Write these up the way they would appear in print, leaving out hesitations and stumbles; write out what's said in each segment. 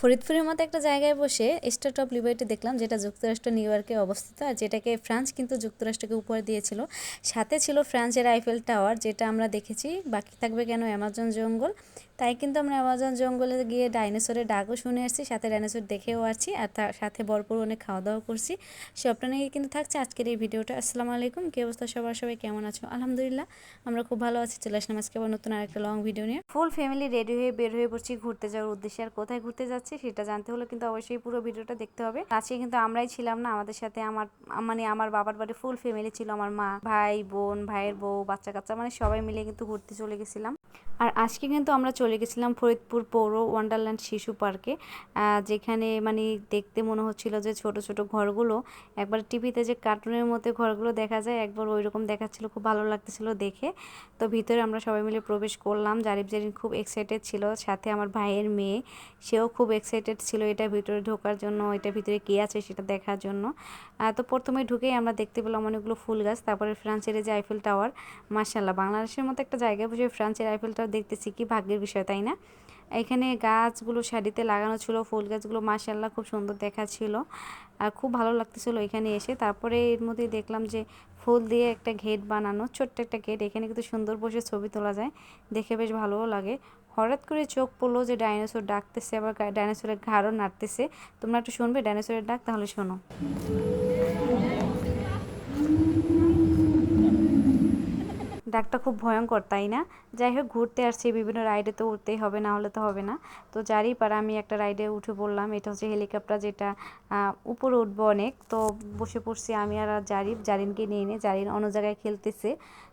ফরিদপুরের মতো একটা জায়গায় বসে স্ট্যাচু অফ লিবার্টি দেখলাম, যেটা যুক্তরাষ্ট্র নিউ ইয়র্কে অবস্থিত, আর যেটাকে ফ্রান্স কিন্তু যুক্তরাষ্ট্রকে উপহার দিয়েছিল। সাথে ছিল ফ্রান্সের আইফেল টাওয়ার, যেটা আমরা দেখেছি। বাকি থাকবে কেন অ্যামাজন জঙ্গল। তাই কিন্তু আমরা অ্যামাজন জঙ্গলে গিয়ে ডাইনোসরের ডাকও শুনে আসছি, সাথে ডাইনোসর দেখেও আসছি, আর তার সাথে ভরপুর অনেক খাওয়া দাওয়া করছি। সবটা নিয়ে কিন্তু থাকছে আজকের এই ভিডিওটা। আসসালামু আলাইকুম, কী অবস্থা সবাই কেমন আছো? আলহামদুলিল্লাহ আমরা খুব ভালো আছি। চলে আসলাম আজকে আবার নতুন আরেকটা লং ভিডিও নিয়ে। ফুল ফ্যামিলি রেডি হয়ে বের হয়ে পড়ছি ঘুরতে যাওয়ার উদ্দেশ্যে। আর কোথায় ঘুরতে যাচ্ছি সেটা জানতে হলে কিন্তু অবশ্যই পুরো ভিডিওটা দেখতে হবে। আজকে কিন্তু আমরাই ছিলাম না, আমাদের সাথে আমার বাবার বাড়ি ফুল ফ্যামিলি ছিল। আমার মা, ভাই, বোন, ভাইয়ের বউ, বাচ্চা কাচ্চা, মানে সবাই মিলে কিন্তু ঘুরতে চলে গেছিলাম। আর আজকে কিন্তু আমরা চলে গেছিলাম ফরিদপুর পৌর ওয়ান্ডারল্যান্ড শিশু পার্কে, যেখানে মানে দেখতে মনে হচ্ছিল যে ছোট ছোট ঘরগুলো একবার টিভিতে যে কার্টুনের মধ্যে ঘরগুলো দেখা যায়, একবার ওই রকম দেখাচ্ছিল, খুব ভালো লাগতেছিল দেখে। তো ভিতরে আমরা সবাই মিলে প্রবেশ করলাম। জারিন খুব এক্সাইটেড ছিল, সাথে আমার ভাইয়ের মেয়ে, সেও খুব এক্সাইটেড ছিল এটা ভিতরে ঢোকার জন্য, এটা ভিতরে কী আছে সেটা দেখার জন্য। তো প্রথমে ঢুকেই আমরা দেখতে পেলাম অনেকগুলো ফুল গাছ, তারপরে ফ্রান্সের যে আইফেল টাওয়ার। মাশাআল্লাহ, বাংলাদেশের মতো একটা জায়গায় বসে ফ্রান্সের আইফেল টাওয়ার দেখতেছি, কি ভাগ্যের বিষয়, তাই না? এখানে গাছগুলো সারিতে লাগানো ছিল, ফুল গাছগুলো মাশাআল্লাহ খুব সুন্দর দেখাচ্ছিল, আর খুব ভালো লাগতেছিল এখানে এসে। তারপরে এর মধ্যে দেখলাম যে ফুল দিয়ে একটা গেট বানানো, ছোট্ট একটা গেট, এখানে কিন্তু সুন্দর বসে ছবি তোলা যায়, দেখে বেশ ভালোও লাগে। হঠাৎ করে চোখ পড়লো যে ডাইনোসর ডাকতেছে, আবার ডাইনোসরের ঘাড়ও নাড়তেছে। তোমরা একটু শুনবে ডাইনোসরের ডাক? তাহলে শোনো। ডাকটা খুব ভয়ঙ্কর, তাই না? যাই হোক, ঘুরতে আসছি, বিভিন্ন রাইডে তো উঠতেই হবে, না হলে তো হবে না। তো যারই পারা আমি একটা রাইডে উঠে পড়লাম, এটা হচ্ছে হেলিকপ্টার, যেটা উপরে উঠবো অনেক। তো বসে পড়ছি আমি আর জারিনকে নিয়ে জারিন অন্য জায়গায় খেলতেছে।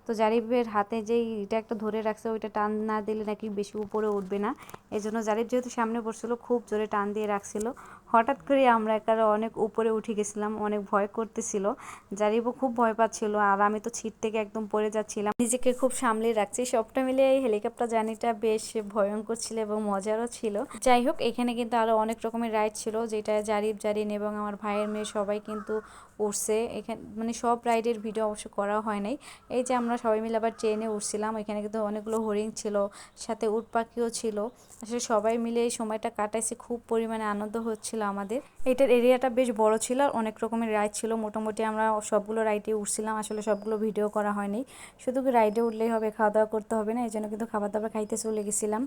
তো জারিফের হাতে যেই এটা একটা ধরে রাখছে, ওইটা টান না দিলে নাকি বেশি উপরে উঠবে না। এই জন্য জারিফ যেহেতু সামনে পড়ছিল, খুব জোরে টান দিয়ে রাখছিল। হঠাৎ করে আমরা একারে অনেক উপরে উঠে গেছিলাম, অনেক ভয় করতেছিল। জারিফও খুব ভয় পাচ্ছিল, আর আমি তো ছিট থেকে একদম পড়ে যাচ্ছিলাম। নিজেকে খুব সামলে রাখছি। সবটা মিলে এই হেলিকপ্টার জার্নিটা বেশ ভয়ঙ্কর ছিল এবং মজারও ছিল। যাই হোক, এখানে কিন্তু আরো অনেক রকমের রাইড ছিল, যেটা জারিন এবং আমার ভাইয়ের মেয়ে সবাই কিন্তু উঠছে। এখানে মানে সব রাইডের ভিডিও অবশ্য করা হয় নাই। এই যে আমরা সবাই মিলে আবার ট্রেনে উঠছিলাম, এখানে কিন্তু অনেকগুলো হরিণ ছিল, সাথে উট পাখিও ছিল। আসলে সবাই মিলে এই সময়টা কাটাইছে, খুব পরিমাণে আনন্দ হচ্ছিল আমাদের। এটার এরিয়াটা বেশ বড় ছিল, আর অনেক রকমের রাইড ছিল। মোটামুটি আমরা সবগুলো রাইডে উঠছিলাম, আসলে সবগুলো ভিডিও করা হয়নি। শুধু রাইডে উঠলেই হবে, খাওয়া দাওয়া করতে হবে না, এই জন্য কিন্তু খাবার দাবার খাইতে চলে গেছিলাম।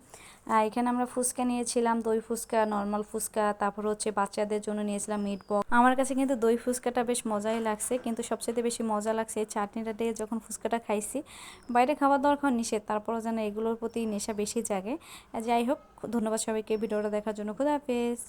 এখানে আমরা ফুচকা নিয়েছিলাম, দই ফুচকা, নর্মাল ফুচকা, তারপর হচ্ছে বাচ্চাদের জন্য নিয়েছিলাম মিট বক্স। আমার কাছে কিন্তু দই ফুচকাটা বেশ মজাই লাগছে, কিন্তু সবচেয়ে বেশি মজা লাগছে এই চাটনিটা দিয়ে যখন ফুচকাটা খাইছি। বাইরে খাবার দাবার খাওয়া নিষেধ, তারপরও যেন এগুলোর প্রতি নেশা বেশি জাগে। যাই হোক, ধন্যবাদ সবাইকে ভিডিওটা দেখার জন্য। খুদা হাফেজ।